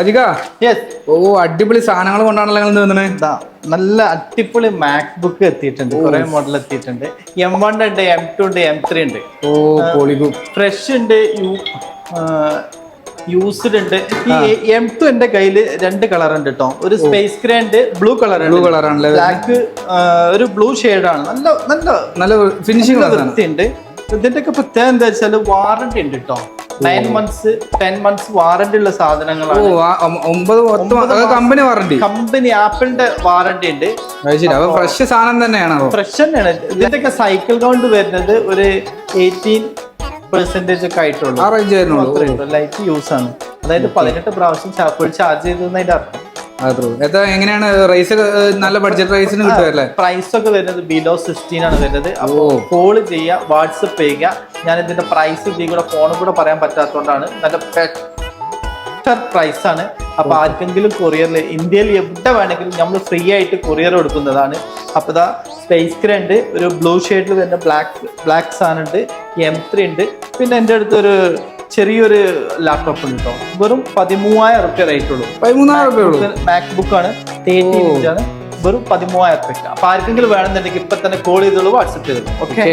അജിക ഓ അടിപൊളി സാധനങ്ങൾ കൊണ്ടാണല്ലോ നിങ്ങൾ തോന്നുന്നത്. നല്ല അടിപൊളി മാക്ബുക്ക് എത്തിയിട്ടുണ്ട്, കുറെ മോഡൽ എത്തിയിട്ടുണ്ട്. M1 ഉണ്ട്, M2 ഉണ്ട്, M3 ഉണ്ട്. ഓ പൊളിബു ഫ്രഷ് ഉണ്ട്, യൂസ്ഡ് ഉണ്ട്. ഈ M2 എന്റെ കയ്യില് രണ്ട് കളർ ഉണ്ട് കേട്ടോ. ഒരു സ്പേസ് ഗ്രേ ഉണ്ട്, ബ്ലൂ കളർ ഉണ്ട്. ബ്ലാക്ക് ഒരു ബ്ലൂ ഷെയ്ഡാണ്. നല്ല നല്ല നല്ല ഫിനിഷിംഗ് വൃത്തിയുണ്ട്. ഇതിന്റെ ഒക്കെ പ്രത്യേകത എന്താ വെച്ചാൽ വാറണ്ടി ഉണ്ട് കേട്ടോ. 9 months 10 months വാറണ്ടി ഉള്ള സാധനങ്ങളാണ്. കമ്പനി ആപ്പിളിന്റെ വാറണ്ടി ഉണ്ട്. ഫ്രഷ് സാധനം തന്നെയാണ്. ഫ്രഷ് തന്നെയാണ്. ഇതിന്റെ ഒക്കെ സൈക്കിൾ കൗണ്ട് വരുന്നത് ഒരു 18% ഒക്കെ ആയിട്ടുള്ളൂ. ലൈറ്റ് യൂസ് ആണ്. അതായത് 18 പ്രാവശ്യം ചാർജ് ചെയ്തതിന്റെ അർത്ഥം. എങ്ങനെയാണ് റൈസ്? നല്ല ബഡ്ജറ്റ് റൈസിന് കിട്ടുമല്ലേ? പ്രൈസ് ഒക്കെ വരുന്നത് ബിലോ 16 ആണ് വരുന്നത്. അപ്പോൾ കോൾ ചെയ്യുക, വാട്സപ്പ് ചെയ്യുക. ഞാൻ ഇതിന്റെ പ്രൈസ് ഇതിലൂടെ ഫോണിൽ കൂടെ പറയാൻ പറ്റാത്തതുകൊണ്ടാണ്. നല്ല ബെറ്റർ പ്രൈസ് ആണ്. അപ്പൊ ആർക്കെങ്കിലും കൊറിയറിൽ ഇന്ത്യയിൽ എവിടെ വേണമെങ്കിലും നമ്മൾ ഫ്രീ ആയിട്ട് കൊറിയർ കൊടുക്കുന്നതാണ്. അപ്പൊ ഇതാ സ്പേസ് ഗ്രേ ഉണ്ട്, ഒരു ബ്ലൂ ഷെയ്ഡിൽ വരുന്ന ബ്ലാക്ക് സാധനം ഉണ്ട്, M3 ഉണ്ട്. പിന്നെ എൻ്റെ അടുത്ത് ഒരു ചെറിയൊരു ലാപ്ടോപ്പ് ഉണ്ട് കേട്ടോ. വെറും 13,000 റേറ്റ് ഉള്ളൂ. 13,000 മാക്ബുക്ക് ആണ്, 18 ഇഞ്ചാണ്. വെറും 13,000. അപ്പൊ ആർക്കെങ്കിലും വേണമെന്നുണ്ടെങ്കിൽ ഇപ്പൊ തന്നെ കോൾ ചെയ്തോളൂ, വാട്സപ്പ് ചെയ്തോളൂ. ഓക്കെ.